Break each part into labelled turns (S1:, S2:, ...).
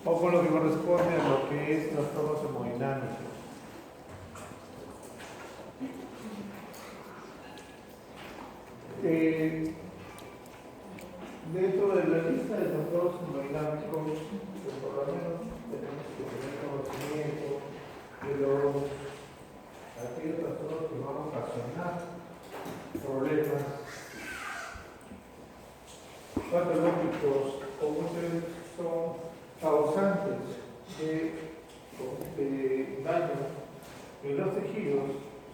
S1: o con lo que corresponde a lo que es trastornos hemodinámicos. Dentro de la lista de trastornos hemodinámicos, pues por lo menos tenemos que tener conocimiento de aquellos trastornos que van a ocasionar problemas patológicos o muchas veces son causantes de daño en los tejidos,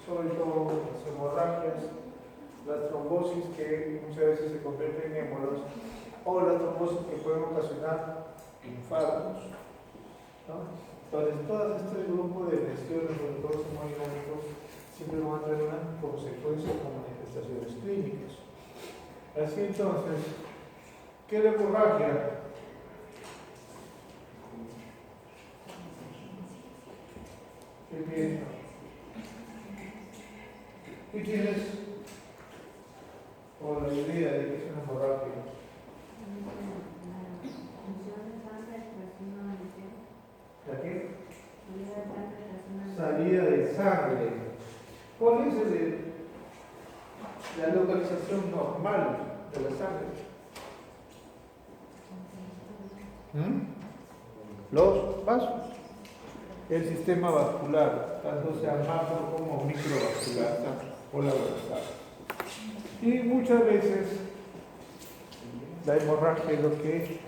S1: sobre todo las hemorragias, las trombosis que muchas veces se convierten en émbolos, o las trombosis que pueden ocasionar infartos, ¿no? Entonces, todo este grupo de lesiones, sobre todo hemodinámicos, siempre van a tener una consecuencia con manifestaciones clínicas. Así entonces, ¿qué es la hemorragia? ¿Qué piensas? ¿Qué tienes? O la idea de que es una hemorragia. ¿La qué? Salida de sangre. ¿Cuál es la localización normal de la sangre? Los vasos. El sistema vascular, tanto sea macro como microvascular, o la vascular. Y muchas veces la hemorragia es lo que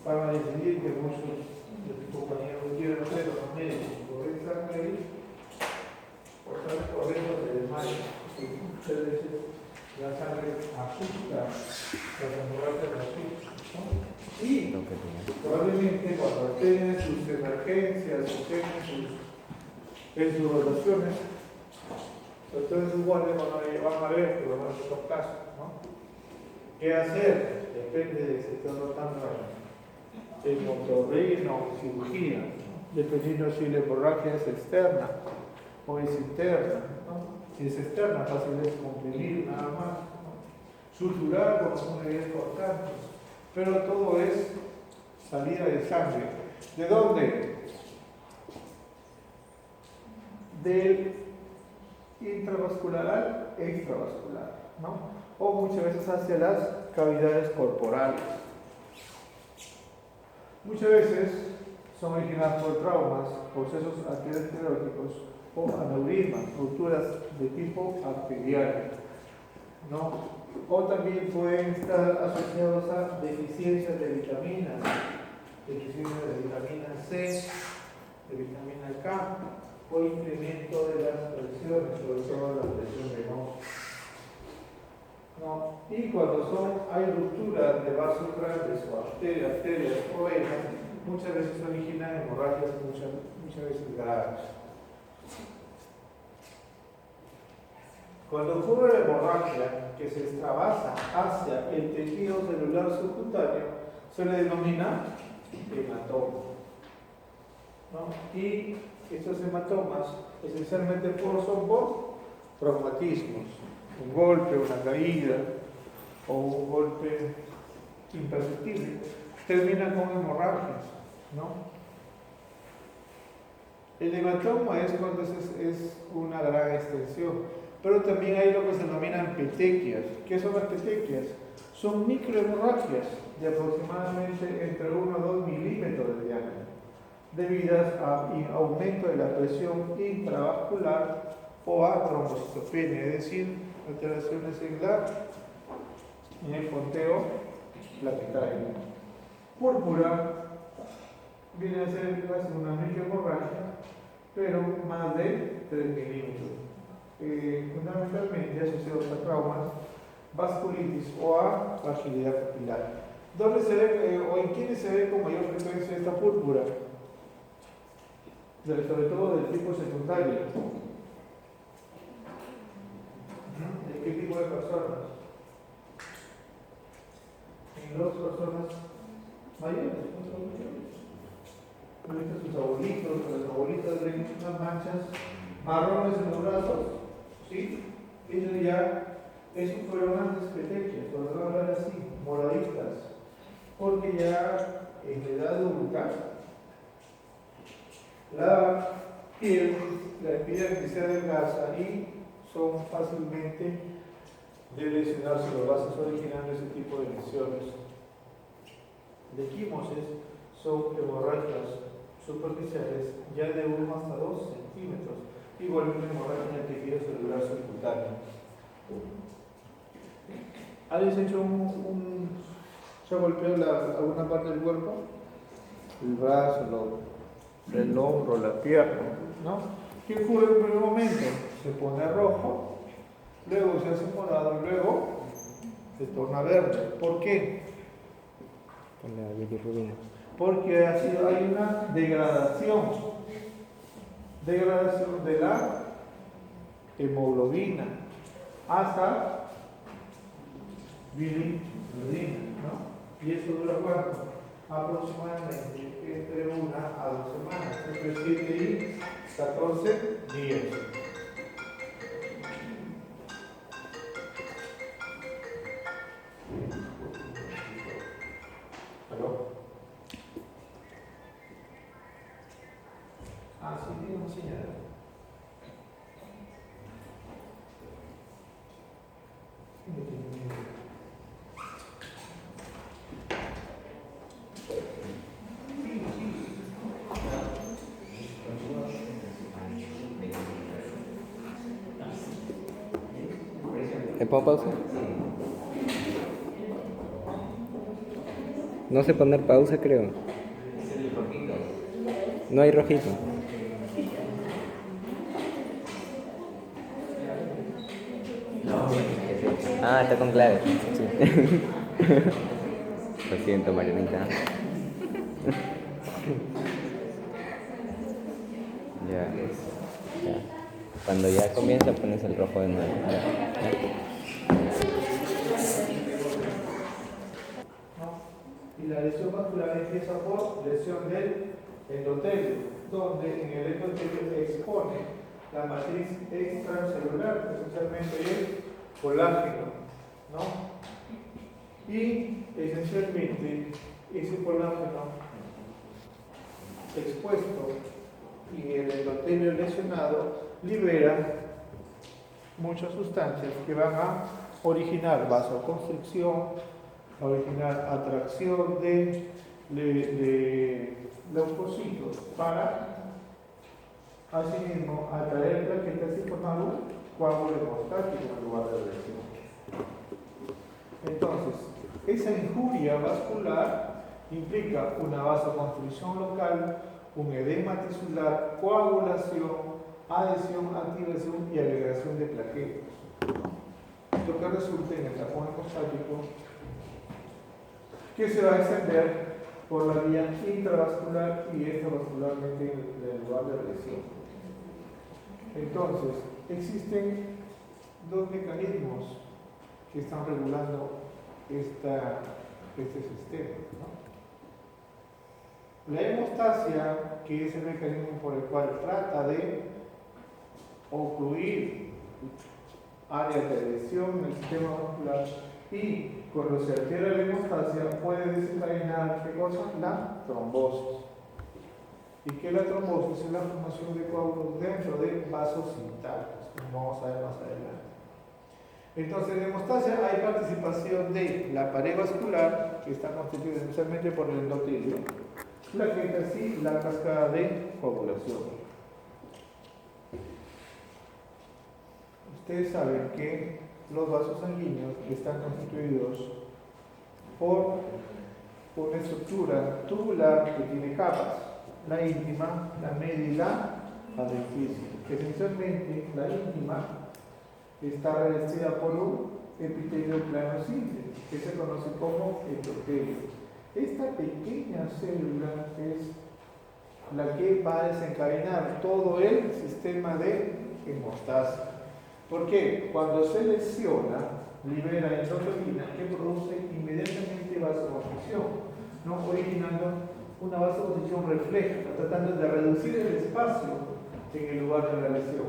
S1: van a decidir que muchos de tus compañeros quieran hacer los médicos, correr sangre ahí, o estar corriendo de desmayo, porque muchas veces la sangre asusta, las hemorragias asustan, ¿no? Y probablemente cuando estén en sus emergencias, estén en sus rotaciones, entonces igual van a ver que van a hacer los casos, ¿no? ¿Qué hacer? Depende de si están rotando en otorrino o cirugía, dependiendo si la hemorragia es externa o es interna, ¿no? Si es externa, fácil es comprimir nada más, ¿no? Suturar con unas medidas cortantes, pero todo es salida de sangre. ¿De dónde? Del intravascular e extravascular, ¿no? O muchas veces hacia las cavidades corporales. Muchas veces son originadas por traumas, procesos ateroscleróticos o aneurismas, rupturas de tipo arterial, ¿no? O también pueden estar asociados a deficiencias de vitaminas, deficiencias de vitamina C, de vitamina K, o incremento de las presiones, sobre todo la presión venosa. ¿No? Y cuando hay rupturas de vasos grandes o arterias o venas, muchas veces originan hemorragias muchas veces graves. Cuando ocurre la hemorragia que se extravasa hacia el tejido celular subcutáneo, se le denomina hematoma, ¿no? Y estos hematomas esencialmente son por traumatismos, un golpe, una caída o un golpe imperceptible, termina con hemorragias, ¿no? El hematoma es cuando es una gran extensión, pero también hay lo que se denominan petequias. ¿Qué son las petequias? Son microhemorragias de aproximadamente entre 1 a 2 milímetros de diámetro, debidas a aumento de la presión intravascular o a trombocitopenia, es decir, alteraciones en el conteo plaquetario. Púrpura viene a ser casi una microhemorragia, pero más de 3 milímetros. Fundamentalmente asociados a traumas, vasculitis o a fragilidad capilar. ¿Dónde se ve o en quiénes se ve con mayor frecuencia esta púrpura? Sobre todo del tipo secundario. ¿De qué tipo de personas? En las personas mayores, sus abuelitos, las abuelitas ven unas manchas marrones en los brazos, ¿sí? Eso fueron antes petequias, por no hablar así, moraditas, porque ya en la edad adulta la piel se adelgaza y son fácilmente de lesionarse los vasos, originando ese tipo de lesiones. De quimosis son hemorragias superficiales ya de 1 hasta 2 centímetros y vuelven a hemorragia en el tejido celular subcutáneo. ¿Habéis hecho se ha golpeado alguna parte del cuerpo? El brazo, el hombro, la pierna, ¿no? ¿Qué ocurre en un primer momento? Se pone rojo, luego se hace morado, luego se torna verde. ¿Por qué?
S2: Con la bilirrubina.
S1: Porque hay una degradación de la hemoglobina hasta bilirrubina, ¿no? ¿Y eso dura cuánto? Aproximadamente entre 1 a 2 semanas, entre 7 y 14 días. ¿Aló? Sí, tiene una señal.
S2: ¿Le pongo pausa? No sé poner pausa, creo. No hay rojito. Ah, está con clave. Sí. Lo siento, Marianita. Ya. Cuando ya comienza pones el rojo de nuevo.
S1: Y la lesión vascular empieza por lesión del endotelio, donde en el endotelio se expone la matriz extracelular, esencialmente el colágeno, ¿no? Y esencialmente ese colágeno expuesto y el endotelio lesionado libera muchas sustancias que van a originar vasoconstricción, a originar atracción de leucocitos para asimismo atraer plaquetas y formar un coágulo hemostático en lugar de lesión. Entonces, esa injuria vascular implica una vasoconstricción local, un edema tisular, coagulación, adhesión, activación y agregación de plaquetas. Lo que resulta en el tapón hemostático que se va a extender por la vía intravascular y extravascularmente en el lugar de lesión. Entonces, existen dos mecanismos que están regulando este sistema, ¿no? La hemostasia, que es el mecanismo por el cual trata de ocluir áreas de lesión en el sistema vascular, y cuando se altera la hemostasia puede desencadenar ¿qué cosa? La trombosis. ¿Y qué es la trombosis? Es la formación de coágulos dentro de vasos sintactos, como vamos a ver más adelante. Entonces, en la hemostasia hay participación de la pared vascular, que está constituida esencialmente por el endotelio, plaquetas y la cascada de coagulación. Ustedes saben que los vasos sanguíneos están constituidos por una estructura tubular que tiene capas, la íntima, la media y la adventicia. Esencialmente, la íntima está revestida por un epitelio plano simple, que se conoce como endotelio. Esta pequeña célula es la que va a desencadenar todo el sistema de hemostasia. ¿Por qué? Cuando se lesiona, libera endorfina que produce inmediatamente vasoconstricción, ¿no? Originando una vasoconstricción refleja, tratando de reducir el espacio en el lugar de la lesión.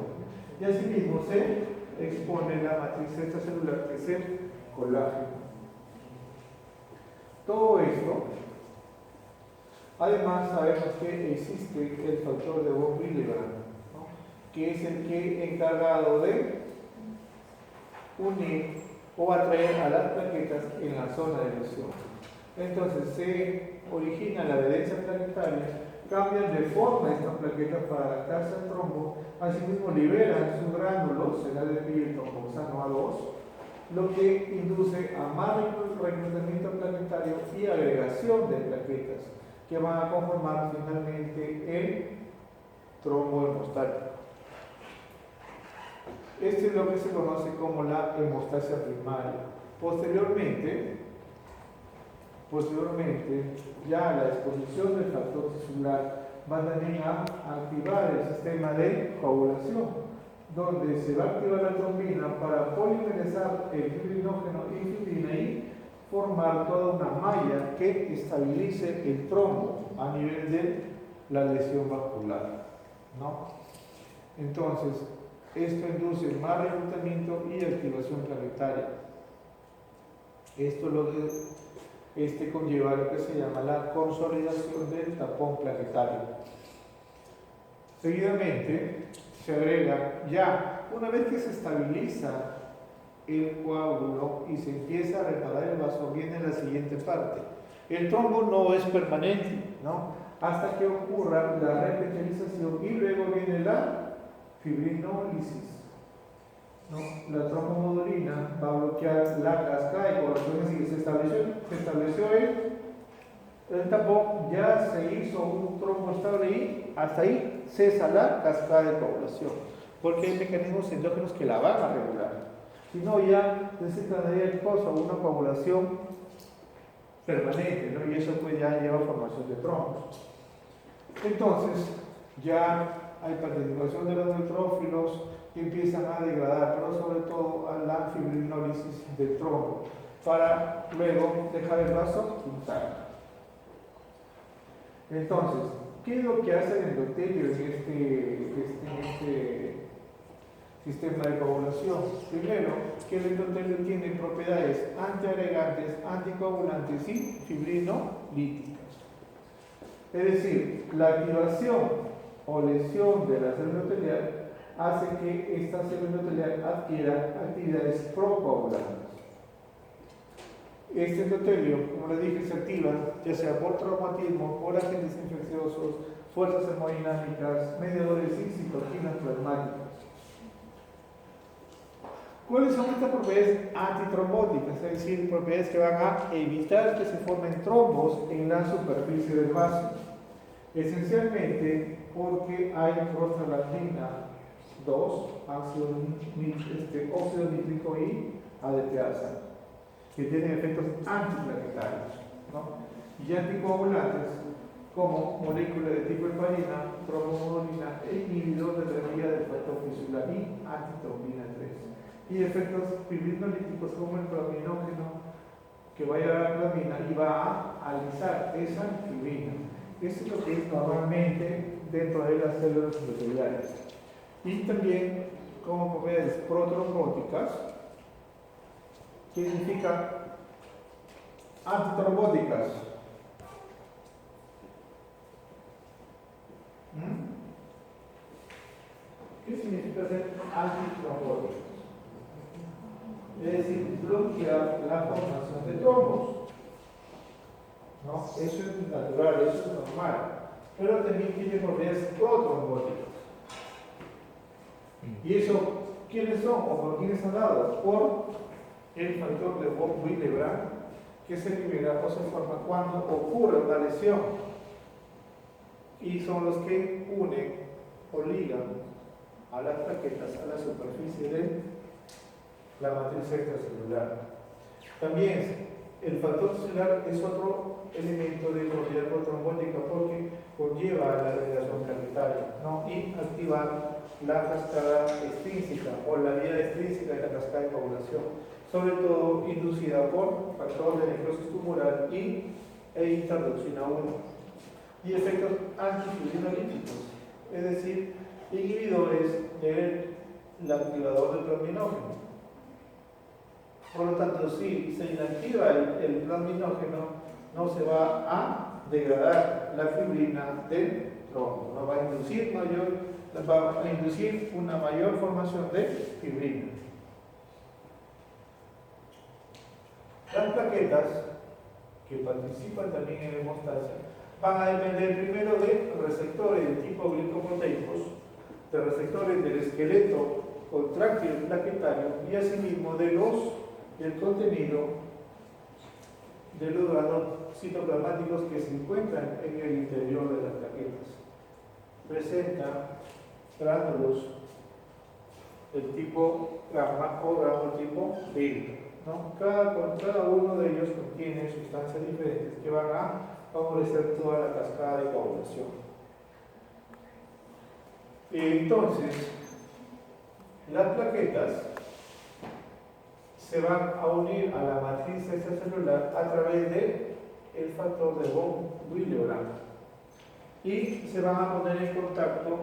S1: Y asimismo se expone la matriz extracelular, que es el colágeno. Todo esto, además sabemos que existe el factor de von Willebrand, ¿no? Que es el que encargado de unir o atraer a las plaquetas en la zona de lesión. Entonces se origina la adherencia plaquetaria, cambian de forma estas plaquetas para adaptarse al trombo, asimismo liberan sus gránulos, el ADP y el trombosano A2, lo que induce a más reclutamiento plaquetario y agregación de plaquetas, que van a conformar finalmente el trombo hemostático. Este es lo que se conoce como la hemostasia primaria. Posteriormente, ya la exposición del factor tisular va también a activar el sistema de coagulación, donde se va a activar la trombina para polimerizar el fibrinógeno y fibrina y formar toda una malla que estabilice el trombo a nivel de la lesión vascular, ¿no? Entonces, esto induce más reclutamiento y activación planetaria. Esto lo que conlleva lo que se llama la consolidación del tapón planetario. Seguidamente se agrega ya, una vez que se estabiliza el coágulo y se empieza a reparar el vaso, viene la siguiente parte. El trombo no es permanente, ¿no? Hasta que ocurra la repetilización y luego viene la fibrinólisis, ¿no? La trombomodulina va a bloquear la cascada de coagulación, así que se estableció el tapón, ya se hizo un trombo estable y hasta ahí cesa la cascada de coagulación, porque hay mecanismos endógenos que la van a regular. Si no, ya desencadenaría el coso una coagulación permanente, ¿no? Y eso pues ya lleva formación de trombos. Entonces, ya hay participación de los neutrófilos que empiezan a degradar, pero sobre todo a la fibrinólisis del trombo, para luego dejar el vaso intacto. Entonces, ¿qué es lo que hace el endotelio en este sistema de coagulación? Primero, que el endotelio tiene propiedades antiagregantes, anticoagulantes y fibrinolíticas. Es decir, la activación o lesión de la célula endotelial hace que esta célula endotelial adquiera actividades procoagulantes. Este endotelio, como les dije, se activa ya sea por traumatismo, por agentes infecciosos, fuerzas hemodinámicas, mediadores y citoquinas plasmáticas. ¿Cuáles son estas propiedades antitrombóticas? Es decir, propiedades que van a evitar que se formen trombos en la superficie del vaso. Esencialmente porque hay prostaglandina 2, óxido nítrico y ADPasa, que tienen efectos antiplaquetarios, ¿no? Y anticoagulantes como moléculas de tipo heparina, trombomodulina e inhibidor de la vía del factor tisular y antitrombina 3. Y efectos fibrinolíticos como el plaminógeno, que va a llevar a la plamina y va a alisar esa fibrina. Eso es lo que es normalmente dentro de las células endoteliales. Y también como propiedades protrombóticas, que significa antitrombóticas. ¿Qué significa ser antitrombóticas? Es decir, bloquear la formación de trombos, ¿no? Eso es natural, eso es normal, pero también tiene propiedades protrombóticas. ¿Y eso quiénes son o por quiénes han dado? Por el factor de von Willebrand, que se libera o se forma cuando ocurre una lesión, y son los que unen o ligan a las plaquetas a la superficie de la matriz extracelular. También el factor celular es otro elemento de propiedad protrombótica porque conlleva a la regulación planetaria, ¿no? Y activar la cascada extrínseca o la vía extrínseca de la cascada de coagulación, sobre todo inducida por factor de necrosis tumoral e interleucina 1. Y efectos antifibrinolíticos, es decir, inhibidores del activador del plaminógeno. Por lo tanto, si se inactiva el plaminógeno, no se va a degradar la fibrina del tronco, no va a inducir una mayor formación de fibrina. Las plaquetas que participan también en la hemostasia van a depender primero de receptores de tipo glicoproteicos, de receptores del esqueleto contráctil plaquetario y asimismo del contenido de los granos citoplasmáticos que se encuentran en el interior de las plaquetas. Presenta gránulos del tipo gamma o gránulos tipo delta, ¿no? Cada uno de ellos contiene sustancias diferentes que van a favorecer toda la cascada de coagulación. Entonces, las plaquetas se van a unir a la matriz extracelular a través del factor de von Willebrand y se van a poner en contacto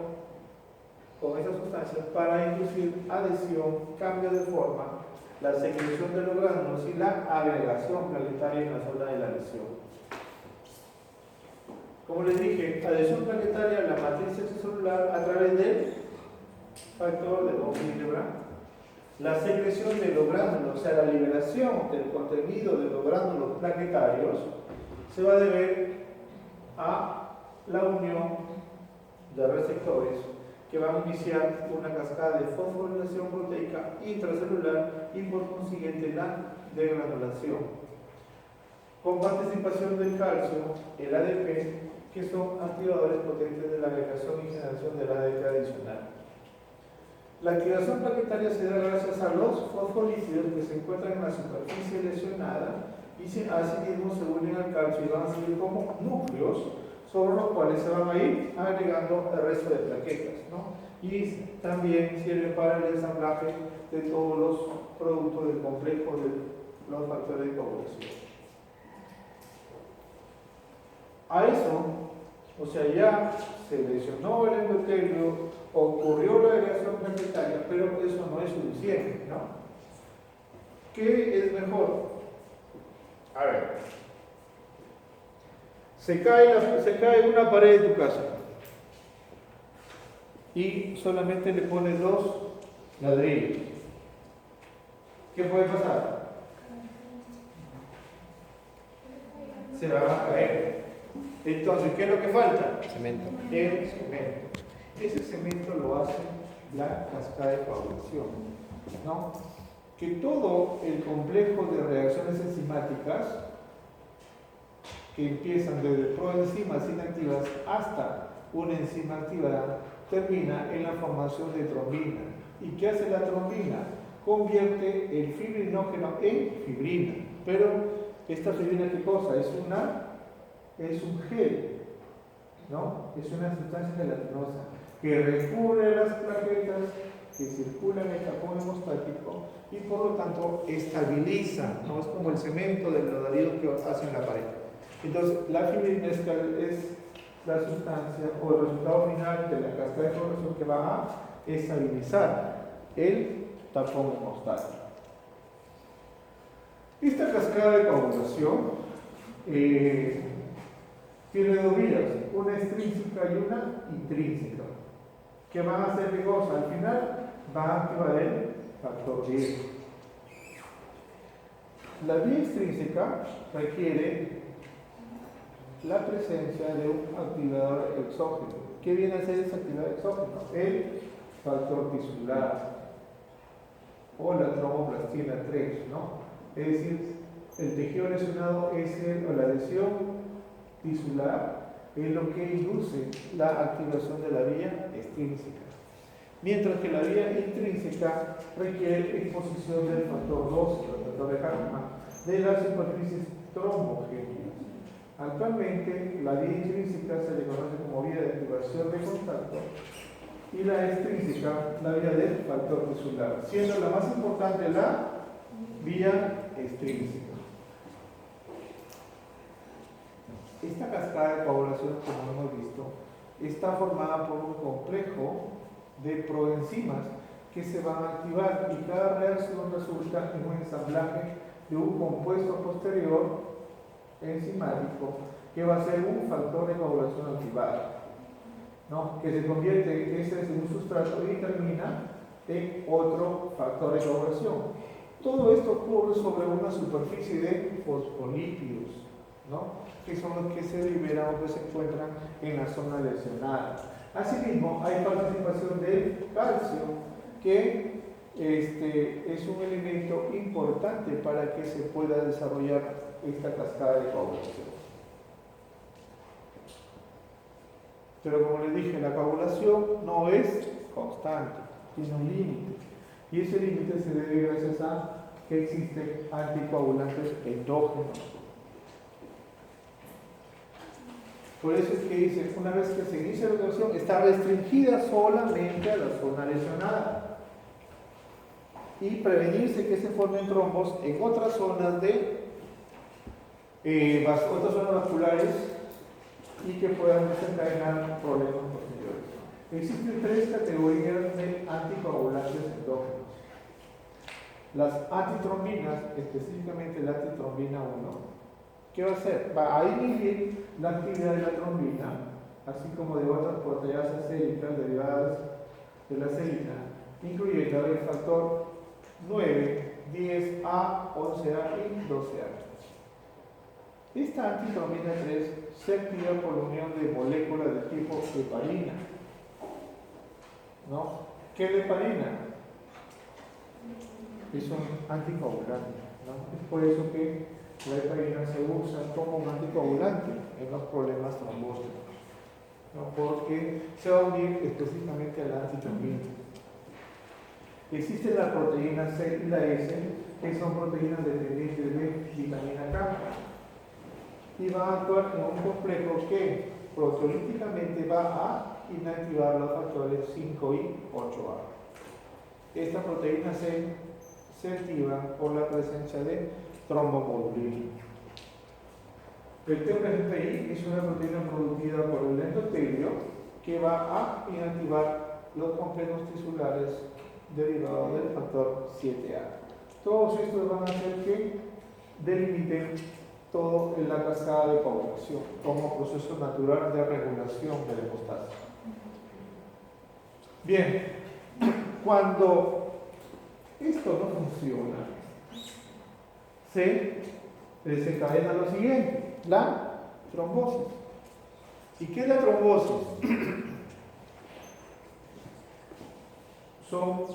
S1: con esas sustancias para inducir adhesión, cambio de forma, la secreción de los gránulos y la agregación plaquetaria en la zona de la lesión. Como les dije, adhesión plaquetaria a la matriz extracelular a través del factor de von Willebrand. La secreción de los gránulos, o sea, la liberación del contenido de los gránulos plaquetarios, se va a deber a la unión de receptores que van a iniciar una cascada de fosforilación proteica intracelular y por consiguiente la degranulación, con participación del calcio, el ADP, que son activadores potentes de la agregación y generación del ADP adicional. La activación plaquetaria se da gracias a los fosfolípidos que se encuentran en la superficie lesionada y asimismo se unen al calcio y van a servir como núcleos sobre los cuales se van a ir agregando el resto de plaquetas, ¿no? Y también sirve para el ensamblaje de todos los productos del complejo de los factores de coagulación. A eso, o sea, ya se lesionó el endotelio, ocurrió la agregación plaquetaria, pero eso no es suficiente, ¿no? ¿Qué es mejor? A ver, se cae una pared de tu casa y solamente le pones 2 ladrillos. ¿Qué puede pasar? Se va a caer. Entonces, ¿qué es lo que falta?
S2: Cemento.
S1: El cemento. Ese cemento lo hace la cascada de coagulación, ¿no? Que todo el complejo de reacciones enzimáticas que empiezan desde proenzimas inactivas hasta una enzima activada termina en la formación de trombina. ¿Y qué hace la trombina? Convierte el fibrinógeno en fibrina. Pero esta fibrina, ¿qué cosa? Es un gel, ¿no? Es una sustancia gelatinosa que recubre las plaquetas que circulan en el tapón hemostático y por lo tanto estabiliza, no es como el cemento del alarido que hace en la pared. Entonces, la fibrina es la sustancia o el resultado final de la cascada de coagulación que va a estabilizar el tapón hemostático. Esta cascada de coagulación tiene 2 vías, una extrínseca y una intrínseca, que van a hacer qué cosa. Al final va a activar el factor 10. La vía extrínseca requiere la presencia de un activador exógeno. ¿Qué viene a ser ese activador exógeno? El factor tisular o la tromboplastina 3, ¿no? Es decir, el tejido lesionado o la lesión tisular es lo que induce la activación de la vía extrínseca, mientras que la vía intrínseca requiere exposición del factor 12, el factor de Hartmann, de las superficies trombogénicas. Actualmente, la vía intrínseca se le conoce como vía de activación de contacto y la extrínseca, la vía del factor tisular, siendo la más importante la vía extrínseca. Esta cascada de coagulación, como hemos visto, está formada por un complejo de proenzimas que se van a activar y cada reacción resulta en un ensamblaje de un compuesto posterior enzimático que va a ser un factor de coagulación activado, ¿no? Que se convierte ese es un sustrato y termina en otro factor de coagulación. Todo esto ocurre sobre una superficie de fosfolípidos, ¿no? Que son los que se liberan o que se encuentran en la zona lesionada. Asimismo, hay participación del calcio, que es un elemento importante para que se pueda desarrollar esta cascada de coagulación. Pero como les dije, la coagulación no es constante, tiene un límite. Y ese límite se debe gracias a que existen anticoagulantes endógenos. Por eso es que dice, una vez que se inicia la coagulación, está restringida solamente a la zona lesionada. Y prevenirse que se formen trombos en otras zonas otras zonas vasculares y que puedan desencadenar problemas posteriores. Existen tres categorías de anticoagulantes endógenos. Las antitrombinas, específicamente la antitrombina 1, ¿qué va a hacer? Va a inhibir la actividad de la trombina, así como de otras proteasas séricas derivadas de la serina, incluyendo el factor 9, 10A, 11A y 12A. Esta antitrombina 3 se activa por la unión de moléculas de tipo heparina, ¿no? ¿Qué es la heparina? Es un anticoagulante, ¿no? Es por eso que la heparina se usa como un anticoagulante en los problemas trombóticos, ¿no? Porque se va a unir específicamente a la antitrombina. Existen las proteínas C y la S, que son proteínas dependientes de vitamina K, y va a actuar en un complejo que proteolíticamente va a inactivar los factores 5 y 8A. Esta proteína C se activa por la presencia de tromboglobulina. El TMPI es una proteína producida por el endotelio que va a inactivar los complejos tisulares derivados del factor 7A. Todos estos van a hacer que delimiten todo en la cascada de coagulación como proceso natural de regulación de la hemostasia. Bien, cuando esto no funciona, se desencadena lo siguiente, la trombosis. ¿Y qué es la trombosis? Son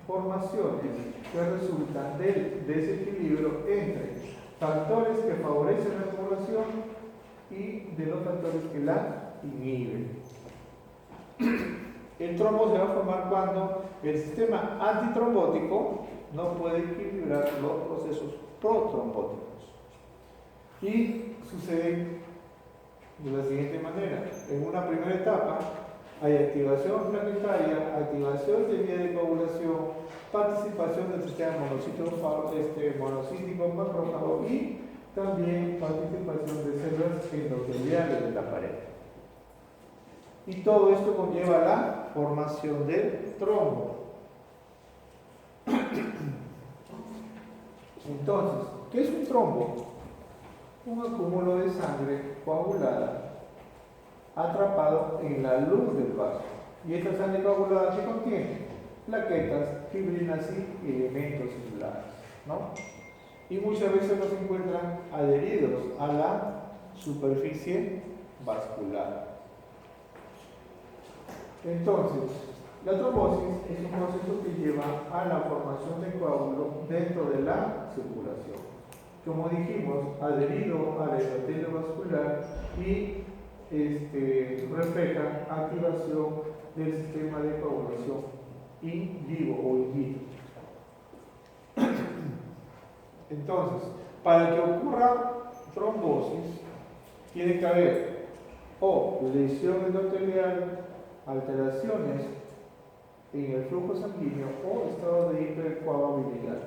S1: formaciones que resultan del desequilibrio entre factores que favorecen la coagulación y de los factores que la inhiben. El trombo se va a formar cuando el sistema antitrombótico no puede equilibrar los procesos protrombóticos. Y sucede de la siguiente manera. En una primera etapa hay activación plaquetaria, activación de vía de coagulación, participación del sistema monocítico macrófago y también participación de células endoteliales de la pared. Y todo esto conlleva la formación del trombo. Entonces, ¿qué es un trombo? Un acúmulo de sangre coagulada atrapado en la luz del vaso. Y esta sangre coagulada que contiene plaquetas, fibrinas y elementos celulares, ¿no? Y muchas veces los encuentran adheridos a la superficie vascular. Entonces, la trombosis es un proceso que lleva a la formación de coágulos dentro de la circulación. Como dijimos, adherido al endotelio vascular y refleja activación del sistema de coagulación in vivo o in vitro. Entonces, para que ocurra trombosis, tiene que haber o lesión endotelial, alteraciones en el flujo sanguíneo o estado de hipercoagulabilidad.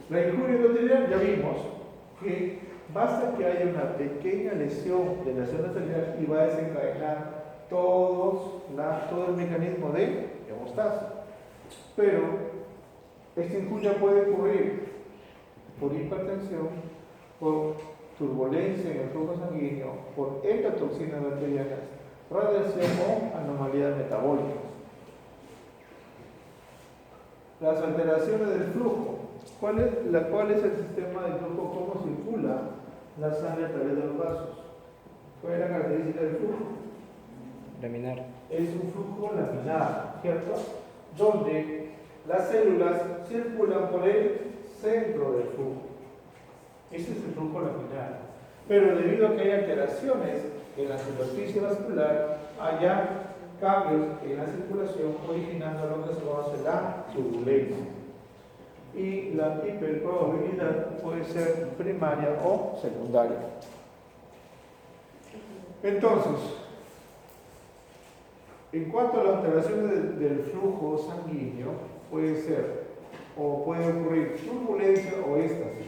S1: La injuria endotelial ya vimos que basta que haya una pequeña lesión de la zona endotelial y va a desencadenar todo el mecanismo de hemostasia. Pero esta injuria puede ocurrir por hipertensión, por turbulencia en el flujo sanguíneo por endotoxinas bacterianas, radiación o anomalías metabólicas. Las alteraciones del flujo. ¿Cuál es el sistema del flujo? ¿Cómo circula la sangre a través de los vasos? ¿Cuál es la característica del flujo?
S2: Laminar.
S1: Es un flujo laminar, ¿cierto? Donde las células circulan por el centro del flujo. Ese es el flujo laminar. Pero debido a que hay alteraciones en la superficie vascular, haya cambios en la circulación originando lo que se conoce la turbulencia. Y la hipercoagulabilidad puede ser primaria o secundaria. Entonces, en cuanto a las alteraciones del flujo sanguíneo, puede ser o puede ocurrir turbulencia o éxtasis.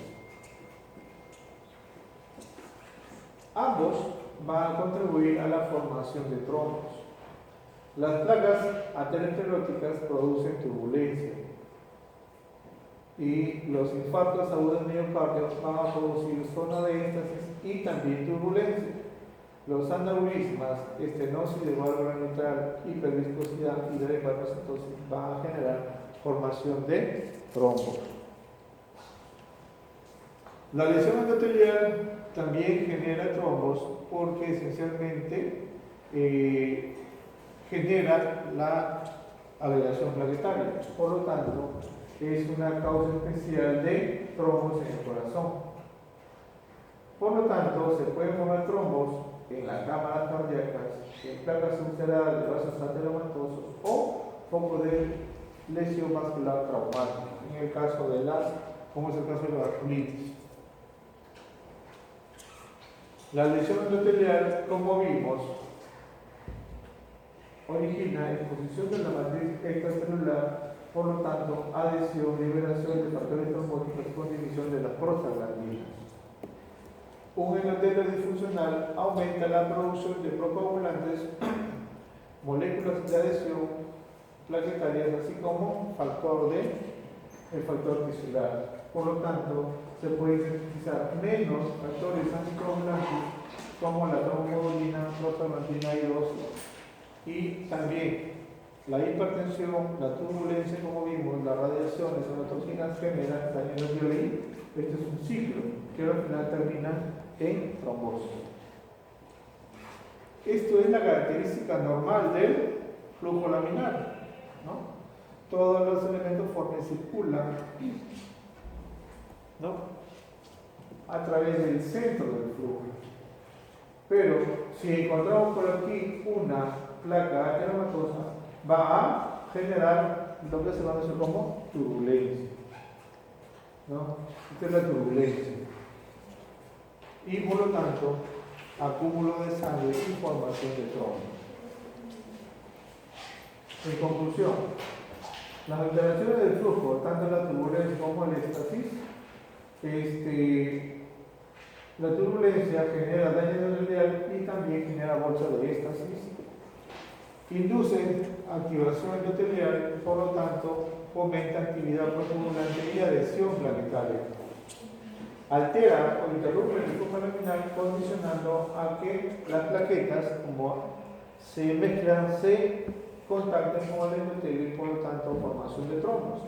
S1: Ambos van a contribuir a la formación de trombos. Las placas ateroscleróticas producen turbulencia y los infartos agudos de miocardio van a producir zona de éxtasis y también turbulencia. Los aneurismas, estenosis de válvula mitral, hiperviscosidad y drepanocytosis van a generar formación de trombos. La lesión endotelial también genera trombos porque esencialmente genera la agregación plaquetaria. Por lo tanto, es una causa especial de trombos en el corazón. Por lo tanto, se pueden formar trombos en las cámaras cardíacas, en placas ulceradas de vasos ateromatosos o foco de lesión vascular traumática, en el caso de como es el caso de la vasculitis. La lesión endotelial, como vimos, origina exposición de la matriz extracelular, por lo tanto, adhesión, liberación de factores trombóticos con división de las prostaglandinas. Un endotelio disfuncional aumenta la producción de procoagulantes, moléculas de adhesión plaquetarias, así como el factor tisular. Por lo tanto, se puede sintetizar menos factores anticoagulantes como la trombodina, prostaglandina y 2. Y también la hipertensión, la turbulencia, como vimos, las radiaciones o las toxinas generan daño en el violín. Este es un ciclo que al final termina en trombosis. Esto es la característica normal del flujo laminar, ¿no? Todos los elementos formes circulan, ¿no?, a través del centro del flujo. Pero si encontramos por aquí una placa ateromatosa, va a generar lo que se conoce como turbulencia, ¿no? Esta es la turbulencia. Y por lo tanto, acúmulo de sangre y formación de trombos. En conclusión, las alteraciones del flujo, tanto la turbulencia como el éxtasis, la turbulencia genera daño endotelial y también genera bolsa de éxtasis. Induce activación endotelial, por lo tanto, fomenta actividad procoagulante y adhesión plaquetaria. Altera o interrumpe el flujo laminar, condicionando a que las plaquetas, como se mezclan, se contacten con el endotelio y por lo tanto formación de trombos.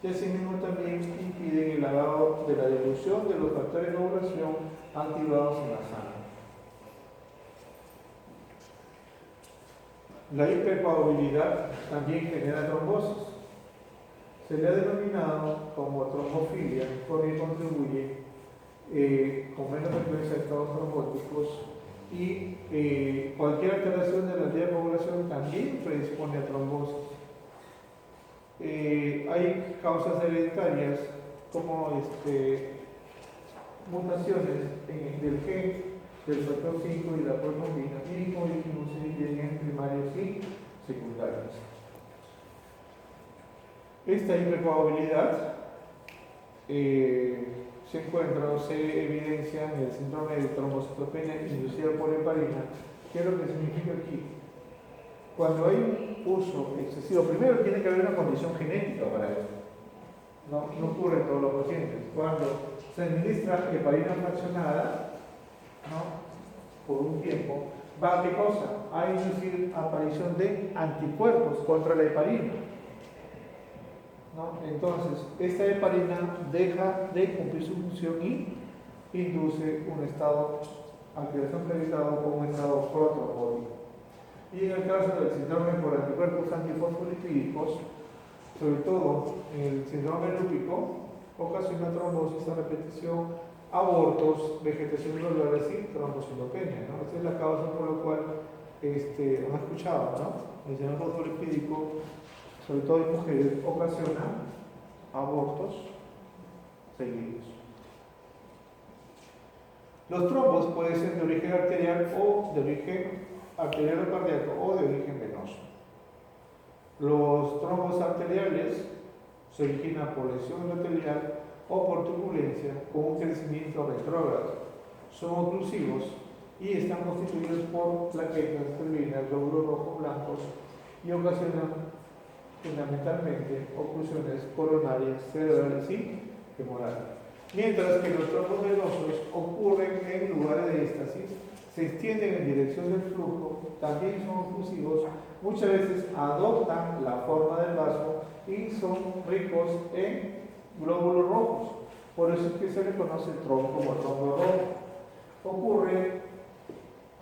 S1: Y asimismo también impiden el lavado de la dilución de los factores de coagulación activados en la sangre. La hipercoagulabilidad también genera trombosis. Se le ha denominado como trombofilia porque contribuye con menos frecuencia a estados trombóticos y cualquier alteración de la vía de coagulación también predispone a trombosis. Hay causas hereditarias como mutaciones del gen del factor 5 y la protrombina, y como dijimos, se dividen en primarios y secundarios. Esta hipercoagulabilidad se encuentra o se evidencia en el síndrome de trombocitopenia inducida por heparina. ¿Qué es lo que significa aquí? Cuando hay un uso excesivo, primero tiene que haber una condición genética para esto. No ocurre en todos los pacientes. Cuando se administra heparina fraccionada, ¿no? Por un tiempo, ¿va a qué cosa? A inducir aparición de anticuerpos contra la heparina, ¿no? Entonces, esta heparina deja de cumplir su función y induce un estado, activación acreditado como un estado protrombótico. Y en el caso del síndrome por anticuerpos antifosfolipídicos, sobre todo el síndrome lúpico, ocasiona trombosis a repetición, abortos, vegetación glomerular y trombocinopenia, ¿no? Esta es la causa por la cual han escuchado, ¿no? El síndrome fosfolipídico, sobre todo en mujeres, ocasiona abortos seguidos. Los trombos pueden ser de origen arterial o de origen arterial o cardíaco o de origen venoso. Los trombos arteriales se originan por lesión arterial o por turbulencia con un crecimiento retrógrado. Son oclusivos y están constituidos por plaquetas, fibrinas, glóbulos rojos blancos y ocasionan fundamentalmente oclusiones coronarias, cerebrales y femorales. Mientras que los trombos venosos ocurren en lugares de éxtasis, se extienden en dirección del flujo, también son oclusivos, muchas veces adoptan la forma del vaso y son ricos en glóbulos rojos. Por eso es que se le conoce el trombo como trombo rojo. Ocurre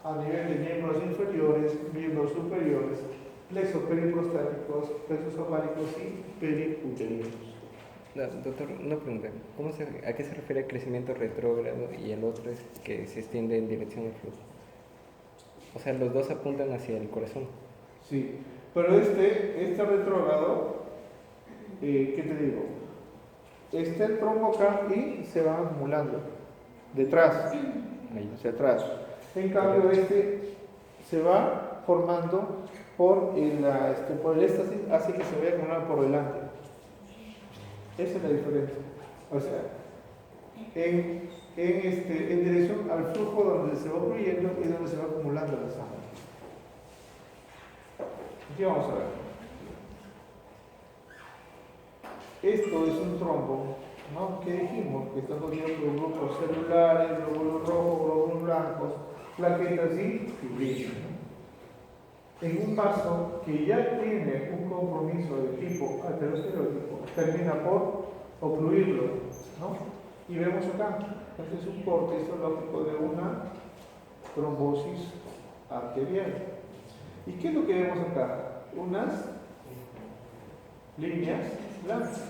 S1: a nivel de miembros inferiores, miembros superiores, plexos periprostáticos, plexos ováricos y periuterinos.
S2: No, doctor, una pregunta. ¿A qué se refiere el crecimiento retrógrado y el otro es que se extiende en dirección al flujo? O sea, los dos apuntan hacia el corazón.
S1: Sí, pero este retrógrado, ¿qué te digo? El trombo acá y se va acumulando detrás, hacia atrás. En cambio, se va formando por el éxtasis, hace que se vea acumulado por delante. Esa es la diferencia. O sea, en dirección al flujo donde se va fluyendo y donde se va acumulando la sangre. Aquí vamos a ver. Esto es un trombo, ¿no? Que dijimos que está constituido por grupos celulares, glóbulos rojos, glóbulos blancos, plaquetas y fibrinas. En un vaso que ya tiene un compromiso de tipo aterosclerótico, termina por ocluirlo, ¿no? Y vemos acá, este es un corte histológico de una trombosis arterial. ¿Y qué es lo que vemos acá? Unas líneas blancas.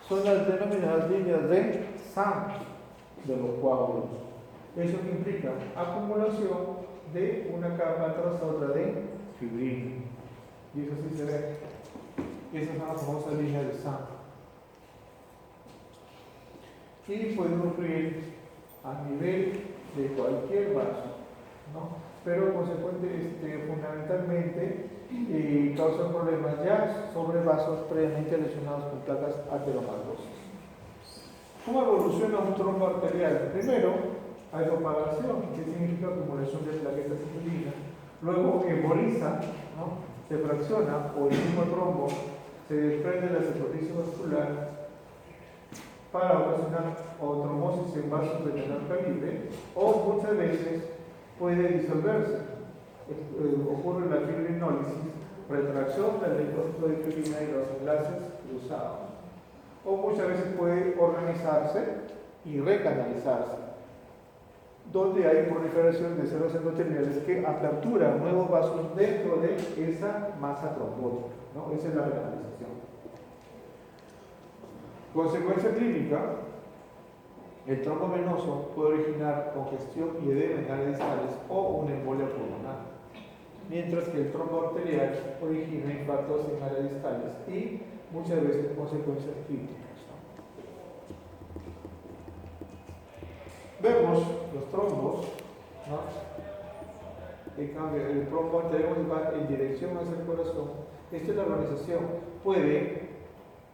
S1: Son las denominadas líneas de sangre de los coágulos. Eso que implica acumulación de una capa tras otra de fibrina. Y eso sí se ve. Esas son las famosas líneas de sangre. Y pueden ocurrir a nivel de cualquier vaso, ¿no? Pero fundamentalmente causan problemas ya sobre vasos previamente lesionados con placas ateromatosis. ¿Cómo evoluciona un trombo arterial? Primero, hay propagación, que significa acumulación de plaquetas y fibrinas. Luego emboliza, ¿no? Se fracciona, o el mismo trombo se desprende de la superficie vascular para ocasionar o trombosis en vasos de menor calibre, o muchas veces puede disolverse. Ocurre la fibrinólisis, retracción del depósito de fibrina y los enlaces cruzados. O muchas veces puede organizarse y recanalizarse, donde hay proliferación de células endoteliales que aperturan nuevos vasos dentro de esa masa trombótica, ¿no? Esa es la recanalización. Consecuencia clínica, el trombo venoso puede originar congestión y edema en áreas distales o una embolia pulmonar, mientras que el trombo arterial origina infartos en áreas distales y muchas veces consecuencias clínicas. Vemos los trombos, ¿no? En cambio, el trombo arterial va en dirección hacia el corazón. Esta es la organización.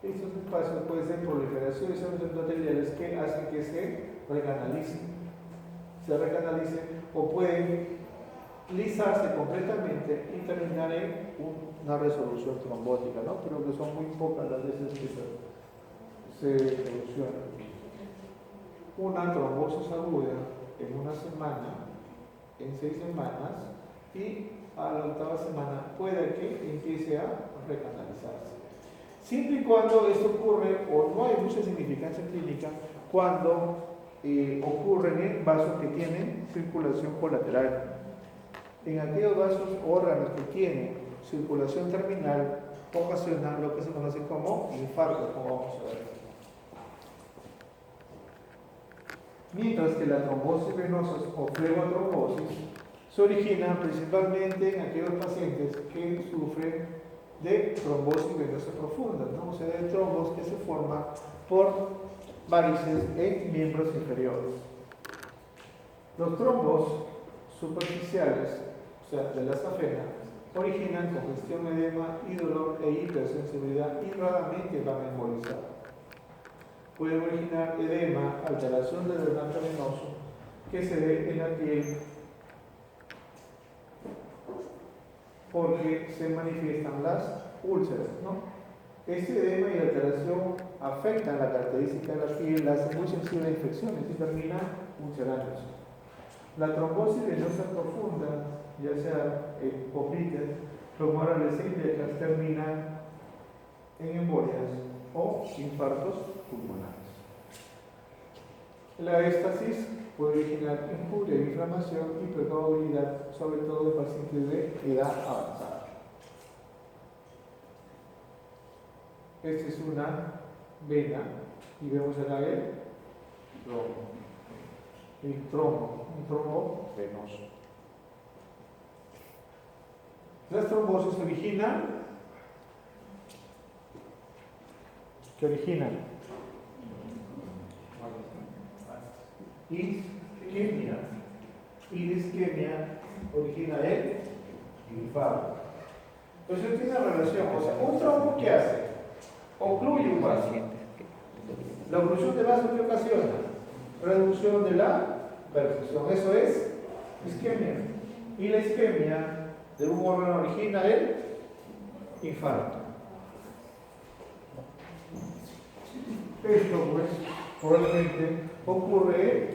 S1: Estos espacios pueden ser proliferaciones endoteliales que hacen que se recanalicen o pueden lisarse completamente y terminar en una resolución trombótica, ¿no? Pero que son muy pocas las veces que se solucionan. Una trombosis aguda en una semana, en 6 semanas, y a la 8ª semana puede que empiece a recanalizarse. Siempre y cuando esto ocurre, o no hay mucha significancia clínica, cuando ocurren en vasos que tienen circulación colateral. En aquellos vasos o órganos que tienen circulación terminal, ocasiona lo que se conoce como infarto, como vamos a ver. Mientras que la trombosis venosa o flemotrombosis se origina principalmente en aquellos pacientes que sufren de trombosis venosa profunda, ¿no? O sea, de trombos que se forman por varices en miembros inferiores. Los trombos superficiales, o sea, de la safena, originan congestión, edema y dolor e hipersensibilidad y raramente van a embolizar. Pueden originar edema, alteración del drenaje venoso, que se ve en la piel porque se manifiestan las úlceras, ¿no? Este edema y alteración afectan la característica de la piel, la hace muy sensible a infecciones y termina ulcerándose. La trombosis venosa profunda, ya sea poplites, tumorales e indecas, terminan en embolias o infartos pulmonares. La éstasis puede originar injuria, inflamación y hipercoagulabilidad, sobre todo en pacientes de edad avanzada. Esta es una vena y vemos acá un trombo venoso. Las trombosis ¿qué originan? Isquemia. Y la isquemia origina el infarto. Entonces tiene una relación, o sea, un trombo ¿qué hace? Ocluye un vaso. La oclusión de vaso ¿qué ocasiona? Reducción de la perfusión. Eso es isquemia. Y la isquemia de un órgano origina el infarto. Esto pues probablemente ocurre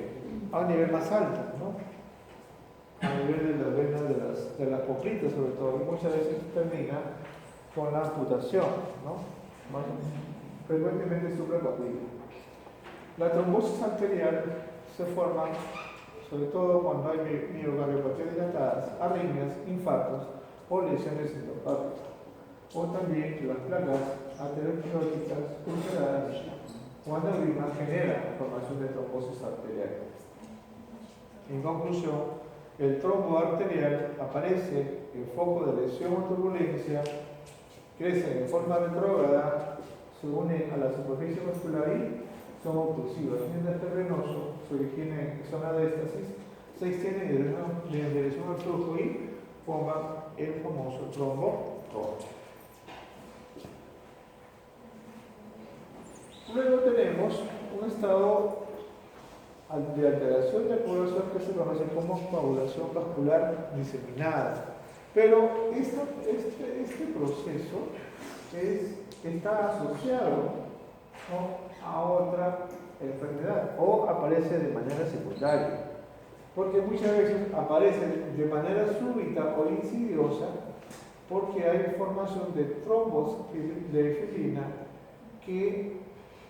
S1: a nivel más alto, ¿no? A nivel de las venas de las poplitas sobre todo, y muchas veces termina con la amputación, ¿no? Frecuentemente supracuática. La trombosis arterial se forma sobre todo cuando hay miocardiopatías dilatadas, arritmias, infartos o lesiones endopáticas, o también las placas ateroscleróticas ulceradas o aneurismas generan formación de trombosis arterial. En conclusión, el trombo arterial aparece en foco de lesión o turbulencia, crecen en forma retrógrada, se unen a la superficie muscular y son oclusivas, mientras que el venoso se origina en zona de éstasis, se extiende en dirección al flujo y forma el famoso trombo tórax. Luego tenemos un estado de alteración de coagulación que se conoce como coagulación vascular diseminada. Pero este proceso está asociado, ¿no?, a otra enfermedad o aparece de manera secundaria, porque muchas veces aparece de manera súbita o insidiosa porque hay formación de trombos de fibrina que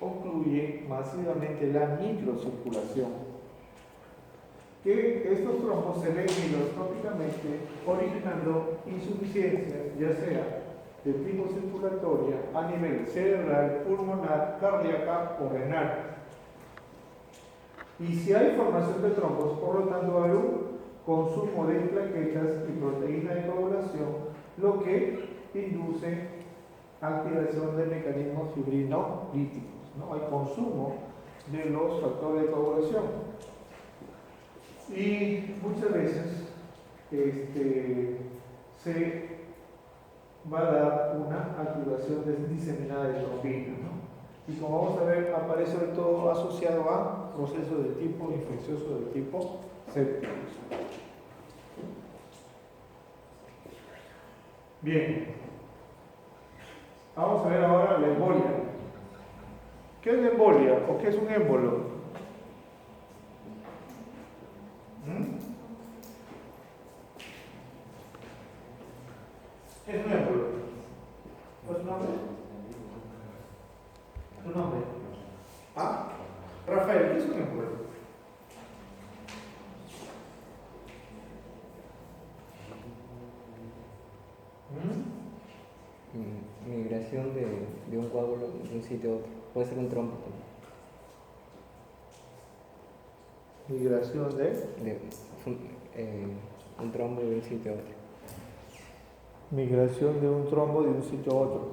S1: ocluye masivamente la microcirculación. Que estos trombos se ven microscópicamente originando insuficiencia, ya sea de tipo circulatoria a nivel cerebral, pulmonar, cardíaca o renal. Y si hay formación de trombos, por lo tanto hay un consumo de plaquetas y proteína de coagulación, lo que induce activación de mecanismos fibrinolíticos, ¿no? Hay consumo de los factores de coagulación. Y muchas veces se va a dar una activación diseminada de trombina, ¿no? Y como vamos a ver, aparece sobre todo asociado a procesos de tipo infeccioso, de tipo séptico. Bien, vamos a ver ahora la embolia. ¿Qué es la embolia o qué es un émbolo? Es un émbolo. ¿Cuál es su nombre? ¿Tu nombre? ¿Ah? Rafael, ¿qué es un émbolo?
S2: Migración de un coágulo de un sitio a otro. Puede ser un trombo también.
S1: Migración
S2: Un trombo de un sitio a otro.
S1: Migración de un trombo de un sitio a otro.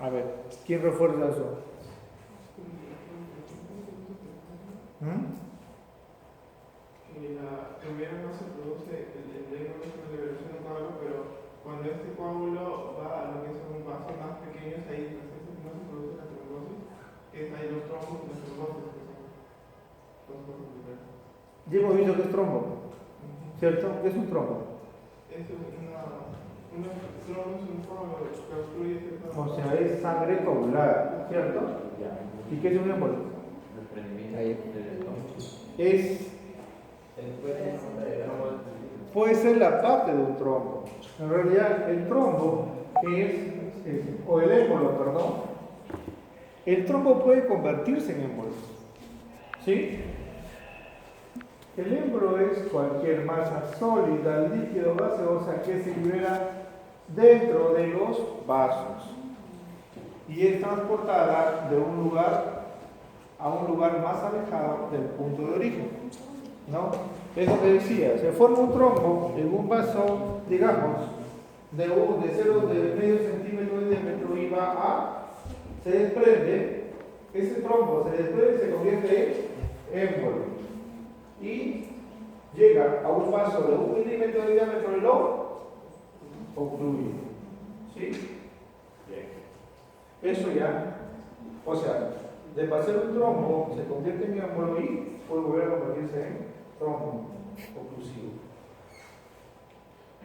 S1: A ver, ¿quién refuerza eso?
S3: Primero no se produce el émbolo, es una liberación de un coágulo, pero cuando este coágulo va a lo que son vasos más pequeños, ahí no se produce la trombosis, que es ahí los trombos y las trombosis, que son dos cosas diferentes.
S1: Ya hemos visto que es trombo, ¿cierto? ¿Qué es un trombo?
S3: Es una trombo es un coágulo que obstruye cierta.
S1: O sea, es sangre coagulada, ¿cierto? ¿Y qué es un émbolo?
S2: Ahí.
S1: Puede ser la parte de un trombo. En realidad, el trombo o el émbolo, perdón, el trombo puede convertirse en émbolo. ¿Sí? El émbolo es cualquier masa sólida, líquido, gaseosa que se libera dentro de los vasos y es transportada de un lugar a un lugar más alejado del punto de origen, ¿no? Es lo que decía, se forma un trombo en un vaso, digamos, de medio centímetro de diámetro y se desprende, ese trombo se desprende y se convierte en émbolo y llega a un vaso de 1 milímetro de diámetro y lo obstruye. ¿Sí? Bien. Eso ya, o sea, de pasar un trombo se convierte en émbolo y puede volver a convertirse en trombo oclusivo.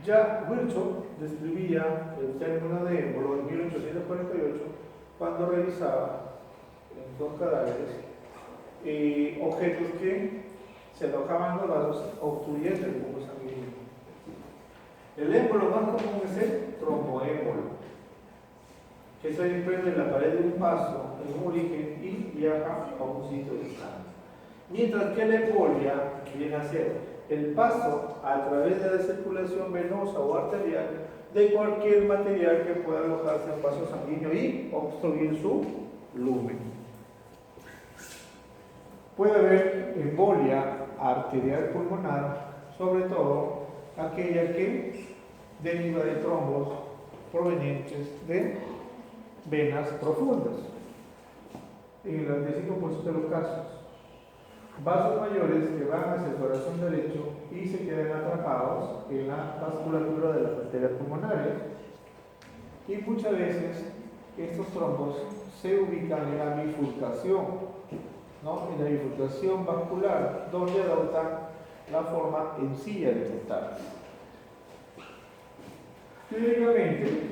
S1: Ya Virchow describía el término de émbolo en 1848 cuando revisaba en 2 cadáveres objetos que se alojaban en los vasos obstruyendo el flujo sanguíneo. El émbolo más común es el tromboémbolo, que se desprende de la pared de un vaso en un origen y viaja a un sitio distante. Mientras que la embolia viene a ser el paso a través de la circulación venosa o arterial de cualquier material que pueda alojarse en vaso sanguíneo y obstruir su lumen. Puede haber embolia arterial pulmonar, sobre todo aquella que deriva de trombos provenientes de venas profundas, en el 95% de los casos. Vasos mayores que van hacia el corazón derecho y se quedan atrapados en la vasculatura de las arterias pulmonares, y muchas veces estos trombos se ubican en la bifurcación, ¿no? En la bifurcación vascular, donde adoptan la forma en silla de montar. Clínicamente,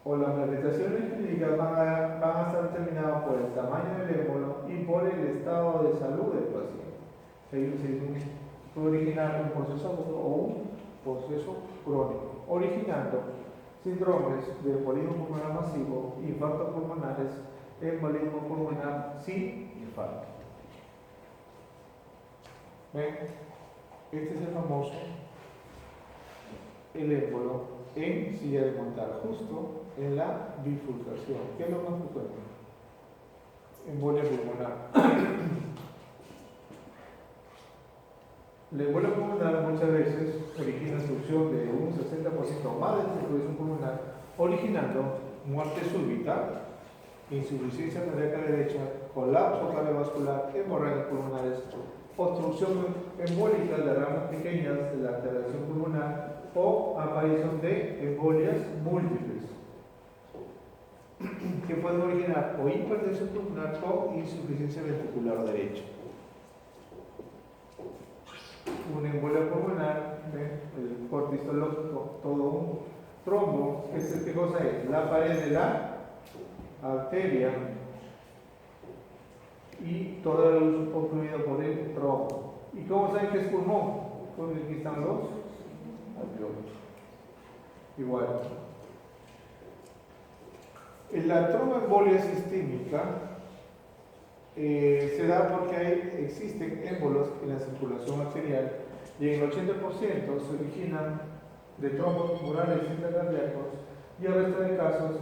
S1: o las manifestaciones clínicas van a estar determinadas por el tamaño del émbolo y por el estado de salud del paciente. Se puede originar un proceso agudo o un proceso crónico, originando síndromes de embolismo pulmonar masivo, infartos pulmonares, embolismo pulmonar sin infarto. ¿Ven? Este es el famoso émbolo en silla de montar, justo en la bifurcación. ¿Qué es lo más frecuente? Embolia pulmonar. La embolia pulmonar muchas veces origina obstrucción de un 60% más de circulación pulmonar, originando muerte súbita, insuficiencia cardíaca derecha, colapso cardiovascular, hemorragias pulmonares, obstrucción embólica de ramas pequeñas de la arterial pulmonar o aparición de embolias múltiples que pueden originar o hipertensión pulmonar o insuficiencia ventricular derecha. Una embolia pulmonar, el corte histológico, todo un trombo, ¿qué cosa es? La pared de la arteria y toda la luz ocluida por el trombo. ¿Y cómo saben que es pulmón? Pues aquí están los alveolos. Igual. La tromboembolia sistémica se da porque existen émbolos en la circulación arterial y en el 80% se originan de trombos murales intercardíacos y el resto de casos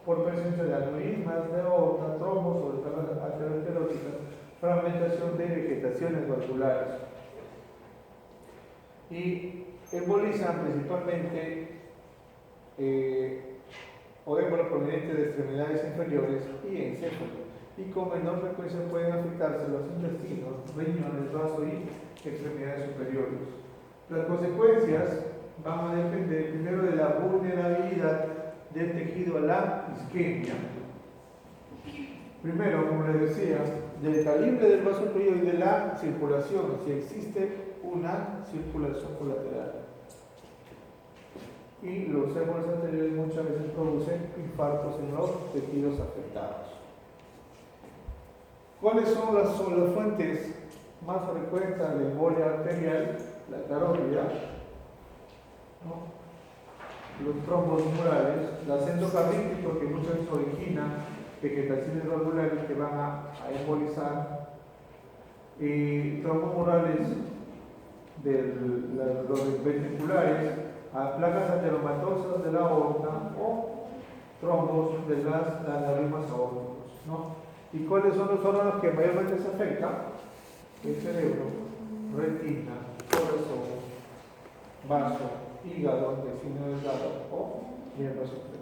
S1: por presencia de aneurismas de aorta, trombos o descargas ateroscleróticas, fragmentación de vegetaciones valvulares. Y embolizan principalmente o émbolos provenientes de extremidades inferiores y encéfalo, y con menor frecuencia pueden afectarse los intestinos, riñones, vasos y extremidades superiores. Las consecuencias van a depender primero de la vulnerabilidad del tejido a la isquemia. Primero, como les decía, del calibre del vaso inferior y de la circulación, si existe una circulación colateral. Y los émbolos anteriores muchas veces producen infartos en los tejidos afectados. ¿Cuáles son las fuentes más frecuentes de la embolia arterial? La carótida, ¿no? Los trombos murales, la endocarditis, porque muchas veces originan vegetaciones valvulares que van a embolizar, y trombos murales de los ventriculares, a placas ateromatosas de la aorta o trombos de las aneurismas aórticos, ¿no? ¿Y cuáles son los órganos que mayormente se afectan? El cerebro, retina, corazón, vaso, hígado, intestino delgado o miembros inferiores.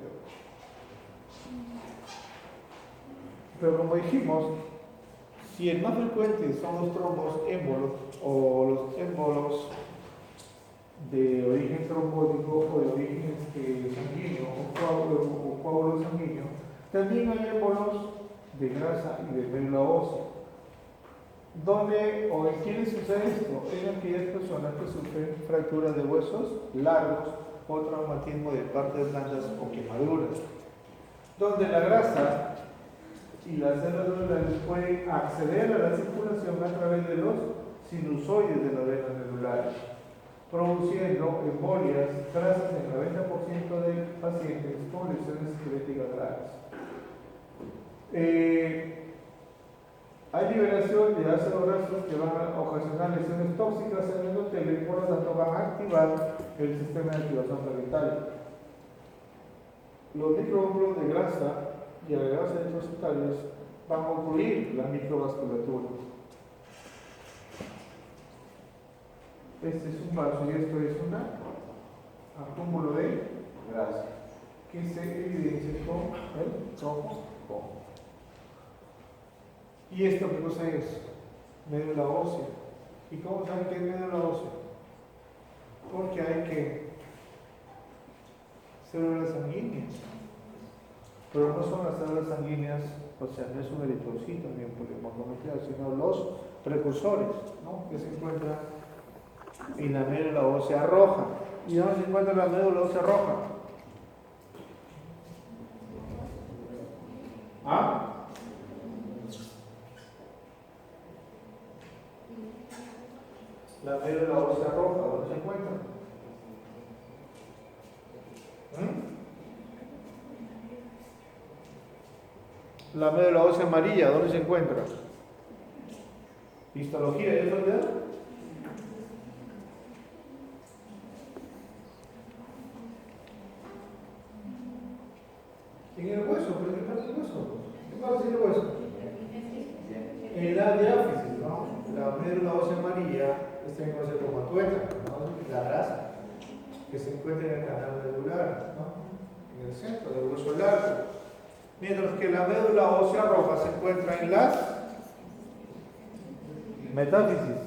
S1: Pero como dijimos, si el más frecuente son los trombos émbolos o los émbolos de origen trombótico o de origen sanguíneo o coágulo sanguíneo, también hay émbolos de grasa y de médula ósea. ¿Dónde o en quiénes sucede esto? En aquellas personas que sufren fracturas de huesos largos o traumatismo de partes blandas o quemaduras, donde la grasa y las células medulares pueden acceder a la circulación a través de los sinusoides de las venas medulares, produciendo embolias grasas en el 90% de pacientes con lesiones esqueléticas graves. Hay liberación de ácidos grasos que van a ocasionar lesiones tóxicas en el endotelios y por lo tanto van a activar el sistema de activación plaquetaria. Los microglóbulos de grasa y agregados eritrocitarios van a ocluir la microvasculatura. Este es un vaso y esto es un acúmulo de grasa que se evidencia con el trombo. ¿Y esto qué cosa es? Médula ósea. ¿Y cómo saben qué es médula ósea? Porque hay que células sanguíneas. Pero no son las células sanguíneas, o sea, no es un eritrocito ni un polihemoglobina, sino los precursores, ¿no? Que se encuentran en la médula ósea roja. ¿Y dónde se encuentra la médula ósea roja? ¿Ah? La médula ósea roja, ¿dónde se encuentra? La médula ósea amarilla, ¿dónde se encuentra? Histología, ¿es dónde? En el hueso, ¿pero qué parte del hueso? ¿Qué parte del hueso? En la diáfisis, ¿no? La médula ósea amarilla está en el como tuétano, ¿no? La grasa que se encuentra en el canal medular, ¿no? En el centro del hueso largo. Mientras que la médula ósea roja se encuentra en las metáfisis.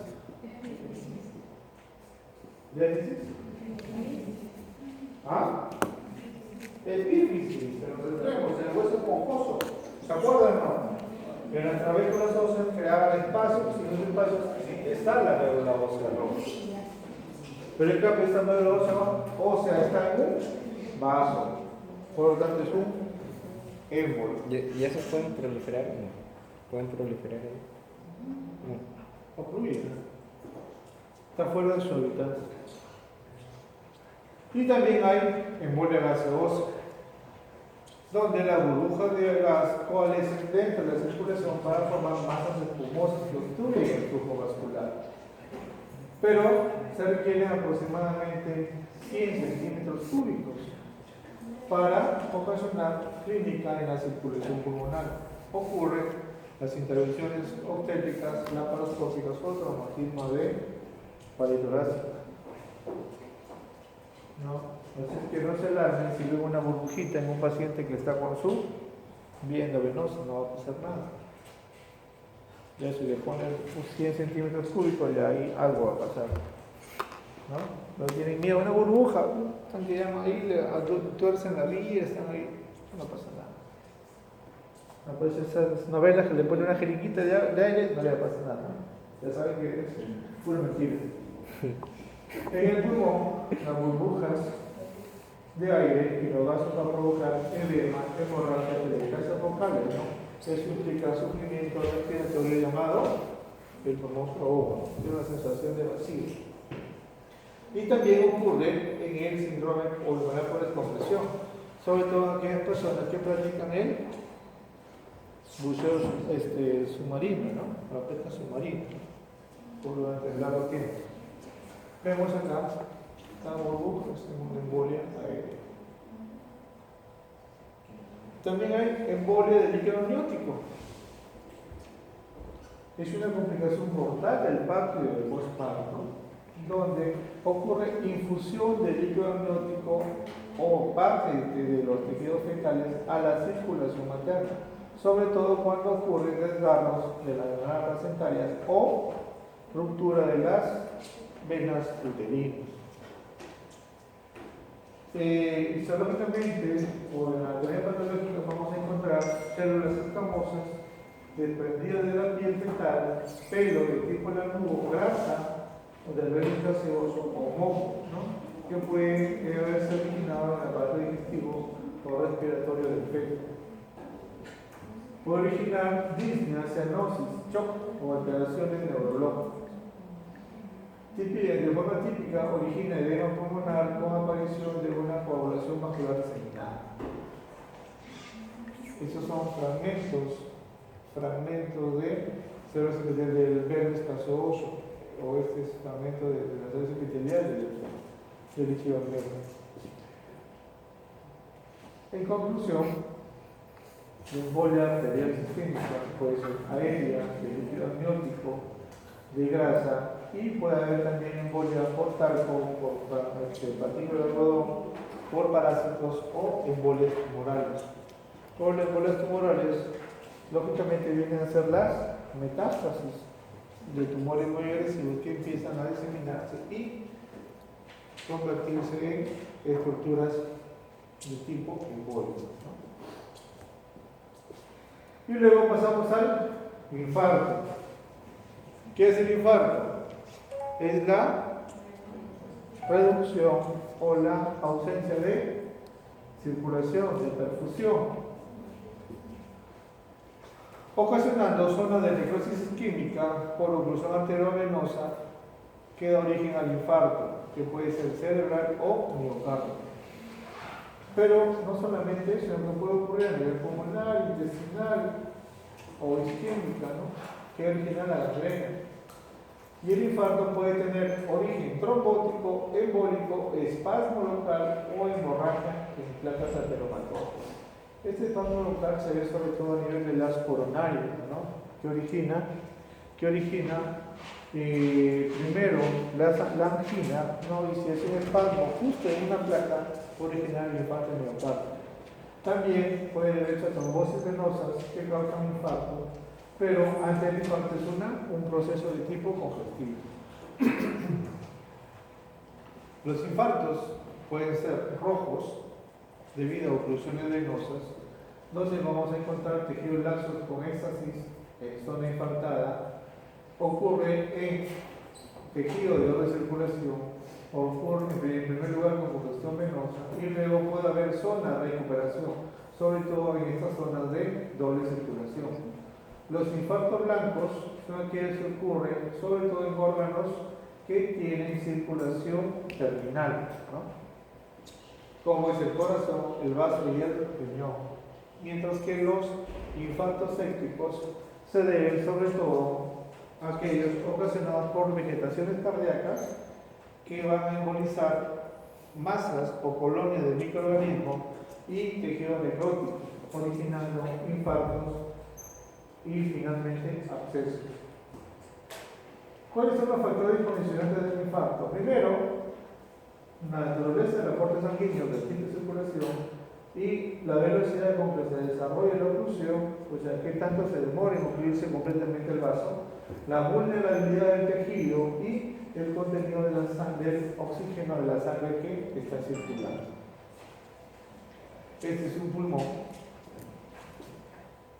S1: ¿Diáfisis? ¿Ah? Epífisis, en los extremos, en el hueso esponjoso. ¿Se acuerdan, no? Que en las trabéculas óseas creaban espacios y en los espacios está la médula ósea roja. Pero en cambio esta médula ósea está en un vaso. Por lo tanto es un émbolo.
S2: ¿Y esos pueden proliferar o no? ¿Pueden proliferar ahí? No.
S1: Ocluir. está fuera de su hábitat. Y también hay embolia gaseosa, donde las burbujas de gas coalescen dentro de la circulación para formar masas espumosas que obstruyen el flujo vascular. Pero se requieren aproximadamente 100 centímetros cúbicos para ocasionar clínica en la circulación pulmonar. Ocurren las intervenciones obstétricas, laparoscópicas o traumatismo de pared torácica. ¿No? Entonces, que no se alarmen si ven una burbujita en un paciente que está con su vienda venosa, no va a pasar nada. Ya si le ponen 100 centímetros cúbicos, ya ahí algo va a pasar. ¿No? No tienen miedo a una burbuja, están que llaman ahí, tuercen la vía, están ahí, no pasa nada. No, pues esas novelas que le ponen una jeringuita de aire, no le pasa nada. Ya saben que es pura mentira. En el pulmón, las burbujas de aire y los gases van a provocar edema, hemorragia y desgastes focales, ¿no? Eso implica sufrimiento respiratorio llamado el famoso ahogo, tiene una sensación de vacío. Y también ocurre en el síndrome pulmonar por descompresión, sobre todo en aquellas personas que practican el buceo submarino, ¿no? La pesca submarina, por durante largo tiempo. Vemos acá las burbujas en una embolia aérea. También hay embolia de líquido amniótico. Es una complicación mortal del parto y del postparto, donde ocurre infusión de líquido amniótico o parte de los tejidos fetales a la circulación materna, sobre todo cuando ocurren desgarros de las membranas placentarias o ruptura de las venas uterinas. Histológicamente, o en la teoría patológica, vamos a encontrar células escamosas desprendidas de la piel fetal, pelo de tipo lanugo, grasa, o del veno gaseoso o moco, ¿no? Que puede haberse originado en el aparato digestivo o respiratorio del feto. Puede originar disnea, cianosis, shock o alteraciones neurológicas. De forma típica, origina edema pulmonar con aparición de una coagulación macular diseminada. Esos son fragmentos de células del veno gaseoso o este es fragmento de las células epiteliales del líquido amniótico. En conclusión, la embolia arterial sistémica puede ser aérea, de líquido amniótico, de grasa, y puede haber también embolia por talco, por partículas de algodón, por parásitos o embolias tumorales. Por las embolias tumorales, lógicamente vienen a ser las metástasis de tumores muy agresivos que empiezan a diseminarse y convertirse en estructuras de tipo embólico, ¿no? Y luego pasamos al infarto. ¿Qué es el infarto? Es la reducción o la ausencia de circulación, de perfusión, ocasionando zonas de necrosis isquémica por oclusión arteriovenosa que da origen al infarto, que puede ser cerebral o miocardio. Pero no solamente eso, sino que puede ocurrir a nivel pulmonar, intestinal o isquémica, ¿no? Que origina la gangrena. Y el infarto puede tener origen trombótico, embólico, espasmo local o hemorragia en placas ateromatosas. Este espasmo local se ve sobre todo a nivel de las coronarias, ¿no? que origina primero la angina, ¿no? Y si es un espasmo justo en una placa, puede originar el infarto de miocardio. También puede haber trombosis venosas que causan infarto, pero antes del infarto es un proceso de tipo congestivo. Los infartos pueden ser rojos debido a oclusiones venosas, donde vamos a encontrar tejidos laxos con éxtasis en zona infartada. Ocurre en tejido de doble circulación, ocurre en primer lugar con congestión venosa y luego puede haber zona de recuperación, sobre todo en estas zonas de doble circulación. Los infartos blancos son aquellos que ocurren sobre todo en órganos que tienen circulación terminal, ¿no? Como es el corazón, el vaso y el riñón. Mientras que los infartos sépticos se deben sobre todo a aquellos ocasionados por vegetaciones cardíacas que van a embolizar masas o colonias de microorganismos y tejido necrótico, originando infartos y finalmente abscesos. ¿Cuáles son los factores condicionantes del infarto? Primero, la naturaleza del aporte sanguíneo, del tipo de circulación y la velocidad con que se desarrolla la oclusión, o sea, qué tanto se demora en ocluirse completamente el vaso, la vulnerabilidad del tejido y el contenido de la sangre, del oxígeno de la sangre que está circulando. Este es un pulmón,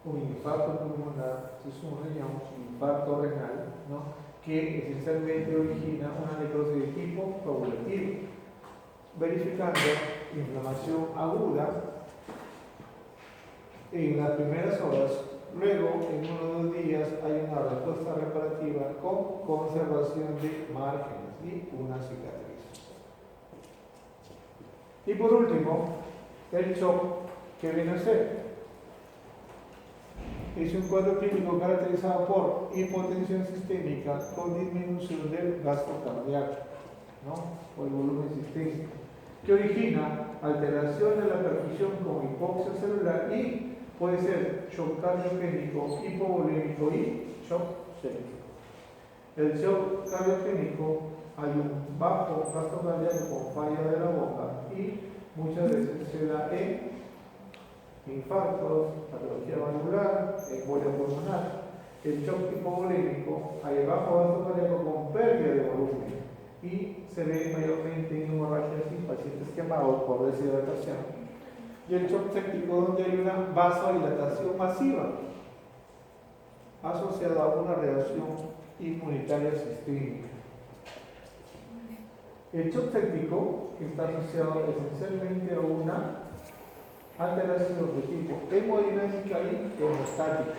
S1: un infarto pulmonar, este es un riñón, un infarto renal, ¿no? Que esencialmente origina una necrosis de tipo coagulativo, verificando inflamación aguda en las primeras horas. Luego, en 1 o 2 días, hay una respuesta reparativa con conservación de márgenes y una cicatriz. Y por último, el shock, que viene a ser. Es un cuadro clínico caracterizado por hipotensión sistémica con disminución del gasto cardíaco, ¿no? O el volumen sistémico, que origina alteración de la perfusión con hipoxia celular y puede ser shock cardiogénico, hipovolémico y shock séptico. El shock cardiogénico, hay un bajo gasto cardíaco con falla de la bomba y muchas veces se da en infartos, patología valvular, embolia pulmonar. El shock hipovolémico, hay bajo gasto cardíaco con pérdida de volumen y se ve mayormente en hemorragias y pacientes quemados por deshidratación. Y el shock séptico, donde hay una vasodilatación masiva asociada a una reacción inmunitaria sistémica. El shock séptico está asociado esencialmente a una alteración de tipo hemodinámica y hemostática,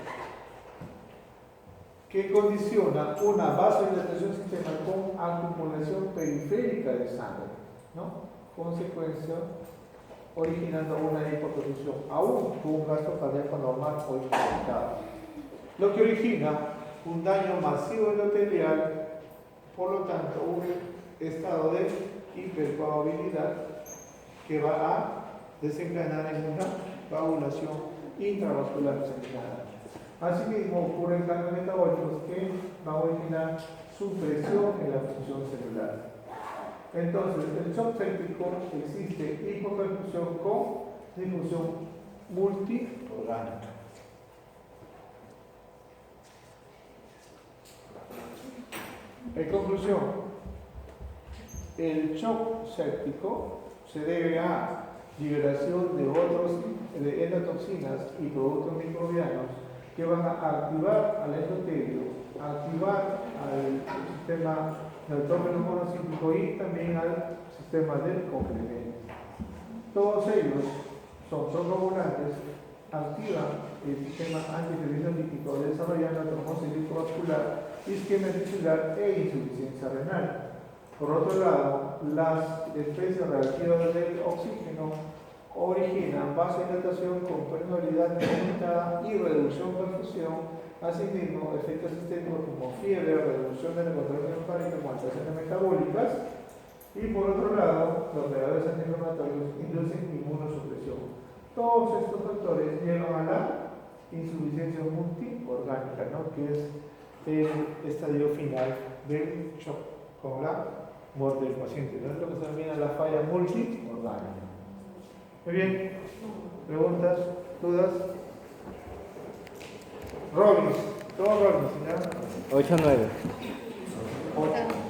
S1: que condiciona una vasodilatación sistémica con acumulación periférica de sangre, ¿no? Consecuencia originando una hipotensión, aún con un gasto cardíaco normal o hipertensado, lo que origina un daño masivo endotelial, por lo tanto un estado de hipercoagulabilidad que va a desencadenar en una coagulación intravascular disseminada. Asimismo, ocurren cambios metabólicos que van a originar supresión en la función celular. Entonces, el shock séptico existe hipoperfusión con difusión multiorgánica. En conclusión, el shock séptico se debe a liberación de endotoxinas y productos microbianos que van a activar al endotelio, activar al sistema neutrófilo monocíclico y también al sistema del complemento. Todos ellos son trombobulantes, activan el sistema antifibrinolytítico desarrollando trombosis vascular, isquemia tisular e insuficiencia renal. Por otro lado, las especies reactivas del oxígeno originan vasodilatación con permeabilidad aumentada y reducción de perfusión, asimismo efectos sistémicos como fiebre, reducción de la contracción hepática con alteraciones metabólicas, y por otro lado, los regadores antiinflamatorios inducen inmunosupresión. Todos estos factores llevan a la insuficiencia multiorgánica, ¿no? Que es el estadio final del shock con la muerte del paciente. ¿No? Es lo que se denomina la falla multiorgánica. Muy bien, preguntas, dudas. Robbins, todo Robbins, ¿ya?
S2: 8-9.
S1: 8.